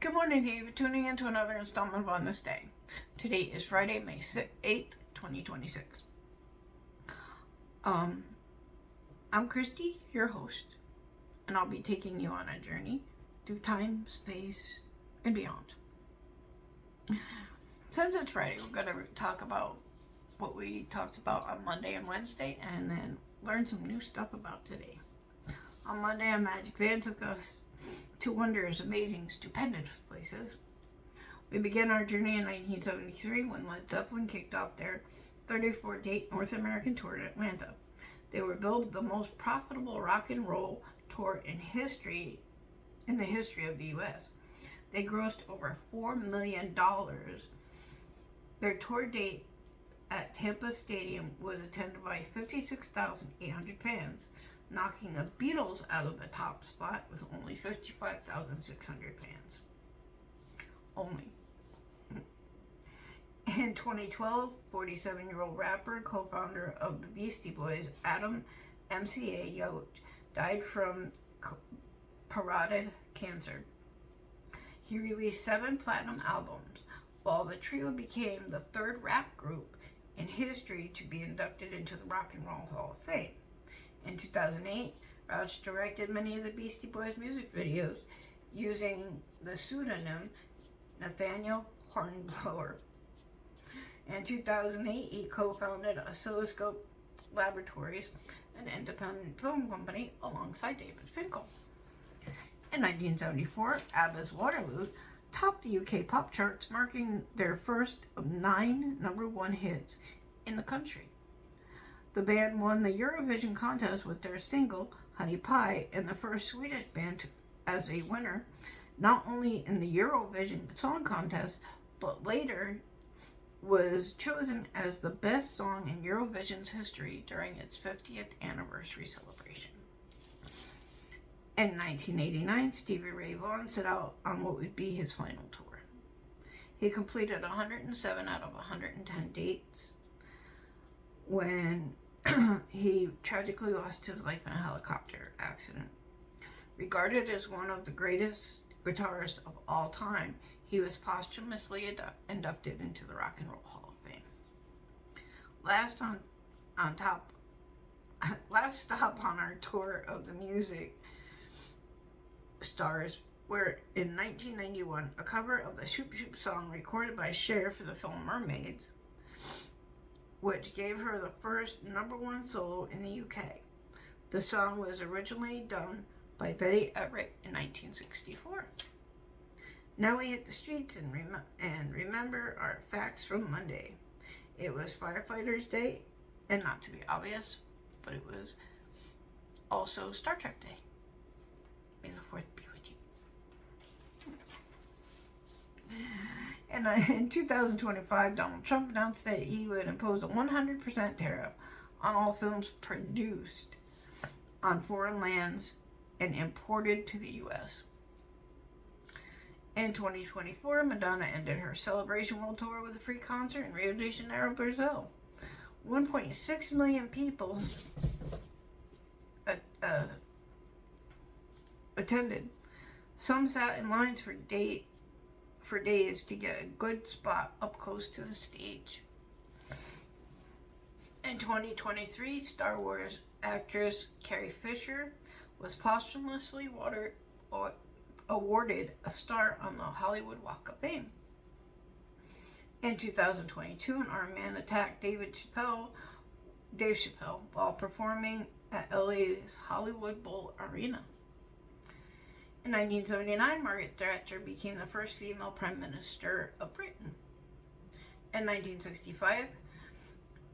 Good morning, thank you for tuning in to another installment of On This Day. Today is Friday, May 8th, 2026. I'm Christy, your host, and I'll be taking you on a journey through time, space, and beyond. Since it's Friday, we're going to talk about what we talked about on Monday and Wednesday, and then learn some new stuff about today. On Monday, a magic van took us to wondrous, amazing, stupendous places. We began our journey in 1973 when Led Zeppelin kicked off their 34-date North American tour in Atlanta. They were billed the most profitable rock and roll tour in the history of the U.S. They grossed over $4 million. Their tour date at Tampa Stadium was attended by 56,800 fans, knocking the Beatles out of the top spot with only 55,600 fans. Only. In 2012, 47-year-old rapper, co-founder of the Beastie Boys, Adam MCA Yost, died from parotid cancer. He released 7 platinum albums, while the trio became the third rap group in history to be inducted into the Rock and Roll Hall of Fame. In 2008, Rauch directed many of the Beastie Boys music videos using the pseudonym Nathaniel Hornblower. In 2008, he co-founded Oscilloscope Laboratories, an independent film company, alongside David Finkel. In 1974, ABBA's Waterloo topped the UK pop charts, marking their first of 9 #1 hits in the country. The band won the Eurovision contest with their single, Honey Pie, and the first Swedish band as a winner, not only in the Eurovision Song Contest, but later was chosen as the best song in Eurovision's history during its 50th anniversary celebration. In 1989, Stevie Ray Vaughan set out on what would be his final tour. He completed 107 out of 110 dates when he tragically lost his life in a helicopter accident. Regarded as one of the greatest guitarists of all time, he was posthumously inducted into the Rock and Roll Hall of Fame. Last stop on our tour of the music stars were in 1991, a cover of the Shoop Shoop song recorded by Cher for the film Mermaids, which gave her the first #1 solo in the UK. The song was originally done by Betty Everett in 1964. Now we hit the streets and remember our facts from Monday. It was Firefighters Day, and not to be obvious, but it was also Star Trek Day. May the 4th be with you. And in 2025, Donald Trump announced that he would impose a 100% tariff on all films produced on foreign lands and imported to the U.S. In 2024, Madonna ended her Celebration World Tour with a free concert in Rio de Janeiro, Brazil. 1.6 million people attended. Some sat in lines for days to get a good spot up close to the stage. In 2023, Star Wars actress Carrie Fisher was posthumously awarded a star on the Hollywood Walk of Fame. In 2022, an armed man attacked Dave Chappelle while performing at LA's Hollywood Bowl Arena. In 1979, Margaret Thatcher became the first female Prime Minister of Britain. In 1965,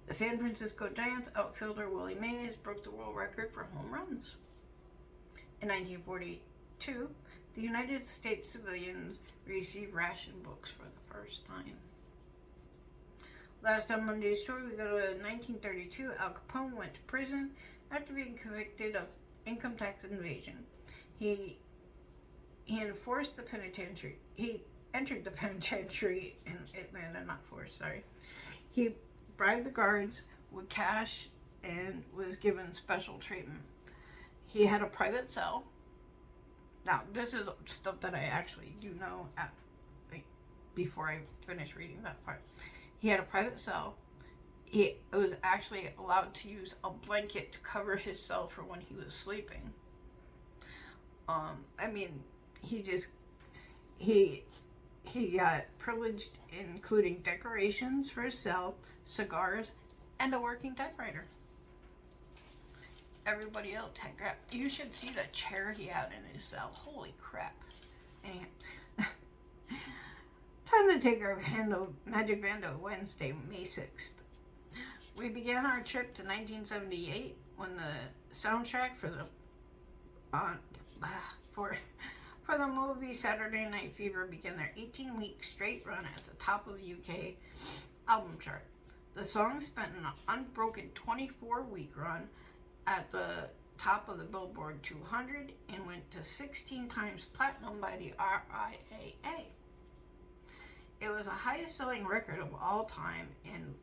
the San Francisco Giants outfielder Willie Mays broke the world record for home runs. In 1942, the United States civilians received ration books for the first time. Last on Monday's story, we go to 1932. Al Capone went to prison after being convicted of income tax evasion. He entered the penitentiary in Atlanta, not forced, sorry. He bribed the guards with cash and was given special treatment. He had a private cell Now, this is stuff that I actually do know before I finish reading that part. He had a private cell. He was actually allowed to use a blanket to cover his cell for when he was sleeping. He got privileged, including decorations for his cell, cigars, and a working typewriter. Everybody else had crap. You should see the chair he had in his cell. Holy crap. Anyhow. Time to take our Magic Bando Wednesday, May 6th. We began our trip to 1978 when the soundtrack for the movie Saturday Night Fever began their 18-week straight run at the top of the UK album chart. The song spent an unbroken 24-week run at the top of the Billboard 200 and went to 16 times platinum by the RIAA. It was the highest selling record of all time. In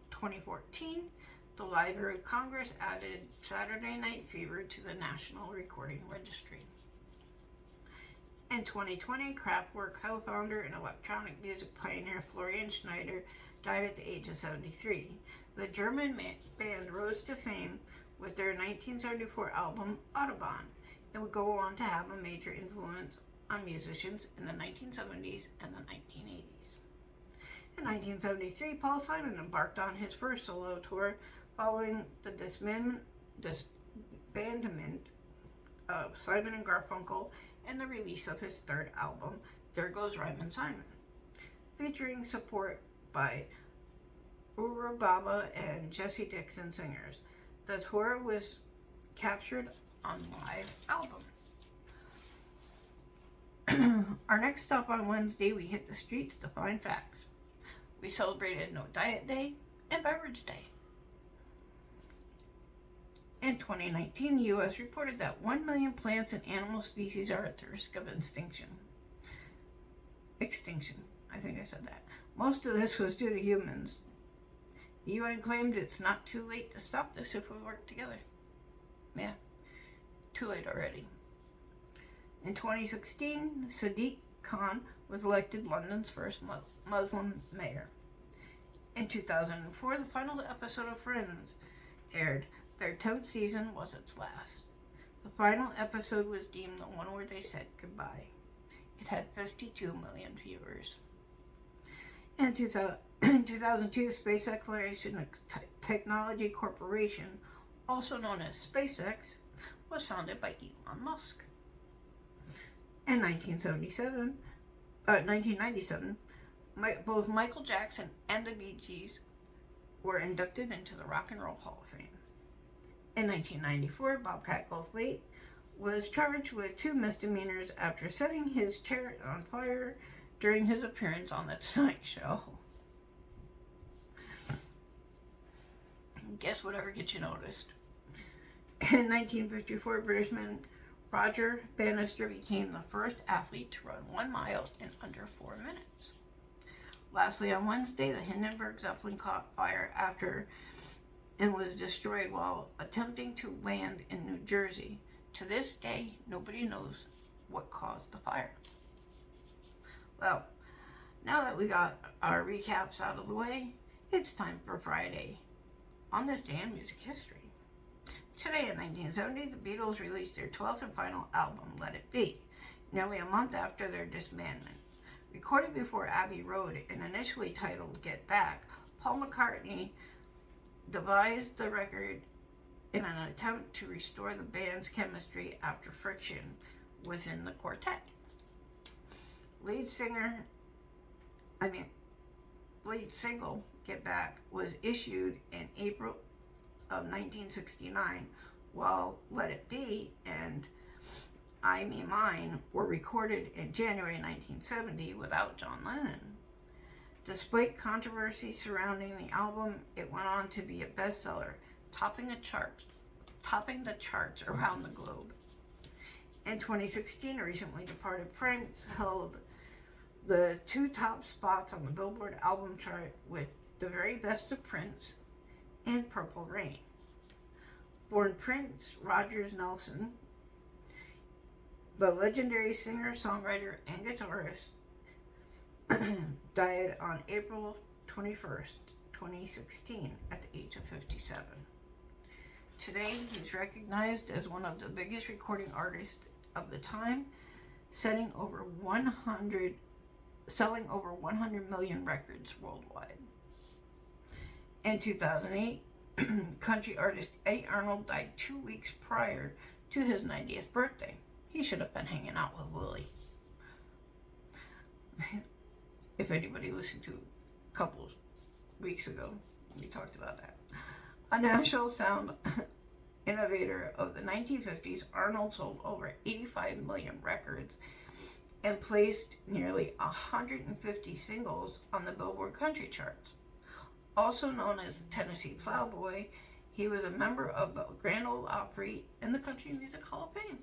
2014, the Library of Congress added Saturday Night Fever to the National Recording Registry. In 2020, Kraftwerk co-founder and electronic music pioneer Florian Schneider died at the age of 73. The German band rose to fame with their 1974 album Autobahn. It would go on to have a major influence on musicians in the 1970s and the 1980s. In 1973, Paul Simon embarked on his first solo tour following the disbandment of Simon and Garfunkel and the release of his third album, There Goes Rhymin' Simon, featuring support by Ura Baba and Jesse Dixon singers. The tour was captured on live album. Our next stop on Wednesday, we hit the streets to find facts. We celebrated No Diet Day and Beverage Day. In 2019, the U.S. reported that 1 million plants and animal species are at the risk of extinction. I think I said that. Most of this was due to humans. The UN claimed it's not too late to stop this if we work together. Yeah, too late already. In 2016, Sadiq Khan was elected London's first Muslim mayor. In 2004, the final episode of Friends aired. Their 10th season was its last. The final episode was deemed the one where they said goodbye. It had 52 million viewers. In 2002, Space Exploration Technology Corporation, also known as SpaceX, was founded by Elon Musk. In 1997, both Michael Jackson and the Bee Gees were inducted into the Rock and Roll Hall of Fame. In 1994, Bobcat Goldthwait was charged with 2 misdemeanors after setting his chair on fire during his appearance on The Tonight Show. Guess whatever gets you noticed. In 1954, Britishman Roger Bannister became the first athlete to run 1 mile in under 4 minutes. Lastly, on Wednesday, the Hindenburg Zeppelin caught fire and was destroyed while attempting to land in New Jersey. To this day, nobody knows what caused the fire. Well, now that we got our recaps out of the way, it's time for Friday on this day in music history. Today in 1970, the Beatles released their 12th and final album, Let It Be, nearly a month after their disbandment. Recorded before Abbey Road and initially titled Get Back, Paul McCartney devised the record in an attempt to restore the band's chemistry after friction within the quartet. Lead single, Get Back, was issued in April of 1969, while Let It Be and I Me Mine were recorded in January 1970 without John Lennon. Despite controversy surrounding the album, it went on to be a bestseller, topping the charts around the globe. In 2016, a recently departed Prince held the 2 top spots on the Billboard album chart with The Very Best of Prince and Purple Rain. Born Prince Rogers Nelson, The legendary singer, songwriter, and guitarist died on April 21st, 2016, at the age of 57. Today, he's recognized as one of the biggest recording artists of the time, selling over 100 million records worldwide. In 2008, country artist Eddie Arnold died 2 weeks prior to his 90th birthday. He should have been hanging out with Willie. If anybody listened to a couple of weeks ago, we talked about that. A national sound innovator of the 1950s, Arnold sold over 85 million records and placed nearly 150 singles on the Billboard country charts. Also known as the Tennessee Plowboy, he was a member of the Grand Ole Opry and the Country Music Hall of Fame.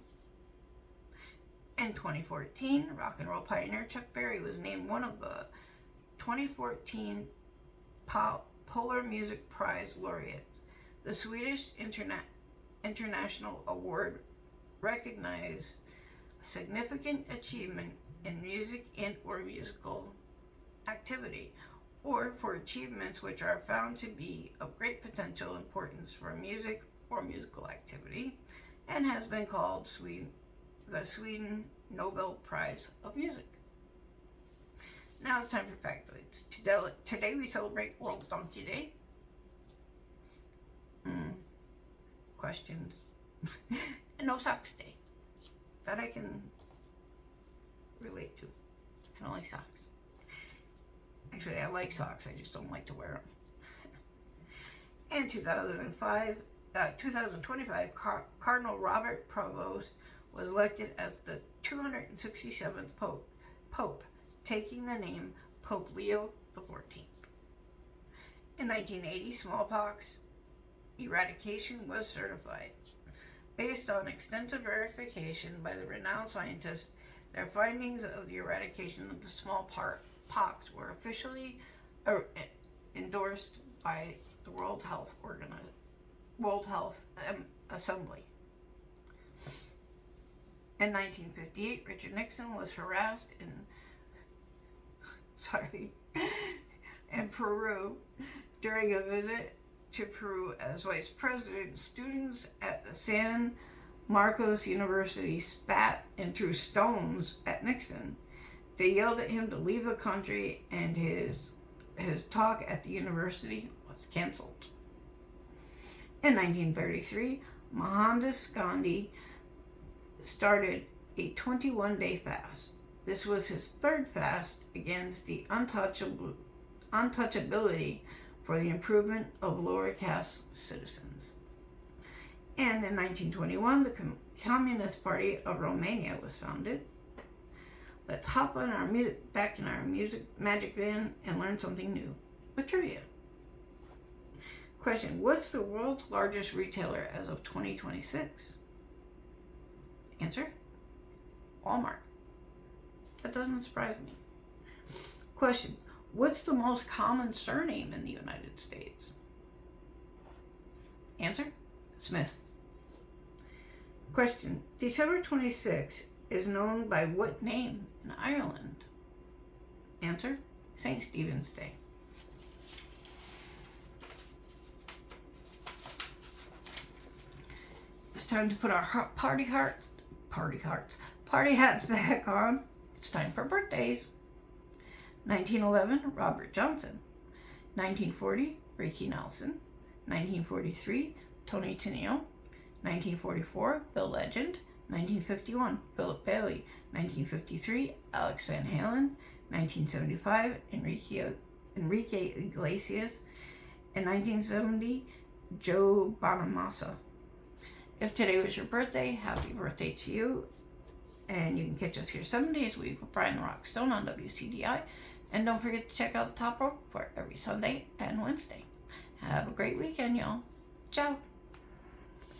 In 2014, rock and roll pioneer Chuck Berry was named one of the 2014 Polar Music Prize laureates. The Swedish International Award recognized significant achievement in music and or musical activity, or for achievements which are found to be of great potential importance for music or musical activity, and has been called the Sweden Nobel Prize of Music. Now it's time for factoids. Today we celebrate World Donkey Day. Questions. And No Socks Day. That I can relate to. I don't like socks. Actually, I like socks. I just don't like to wear them. In 2025, Cardinal Robert Provost was elected as the 267th Pope, taking the name Pope Leo XIV. In 1980, smallpox eradication was certified. Based on extensive verification by the renowned scientists, their findings of the eradication of the smallpox were officially endorsed by the World Health Assembly. In 1958, Richard Nixon was harassed in Peru during a visit to Peru as vice president. Students at the San Marcos University spat and threw stones at Nixon. They yelled at him to leave the country, and his talk at the university was canceled. In 1933, Mohandas Gandhi started a 21-day fast. This was his third fast against the untouchability for the improvement of lower caste citizens. And in 1921, the Communist Party of Romania was founded. Let's hop on back in our magic van and learn something new with trivia. Question: what's the world's largest retailer as of 2026? Answer: Walmart. That doesn't surprise me. Question: what's the most common surname in the United States? Answer: Smith. Question: December 26th is known by what name in Ireland? Answer: St. Stephen's Day. It's time to put our party hats back on. It's time for birthdays. 1911, Robert Johnson. 1940, Ricky Nelson. 1943, Tony Tenio. 1944, Bill Legend. 1951, Philip Bailey. 1953, Alex Van Halen. 1975, Enrique Iglesias. And 1970, Joe Bonamassa. If today was your birthday, happy birthday to you. And you can catch us here 7 days a week with Brian the Rock Stone on WCDI. And don't forget to check out the Top Rope Report every Sunday and Wednesday. Have a great weekend, y'all. Ciao.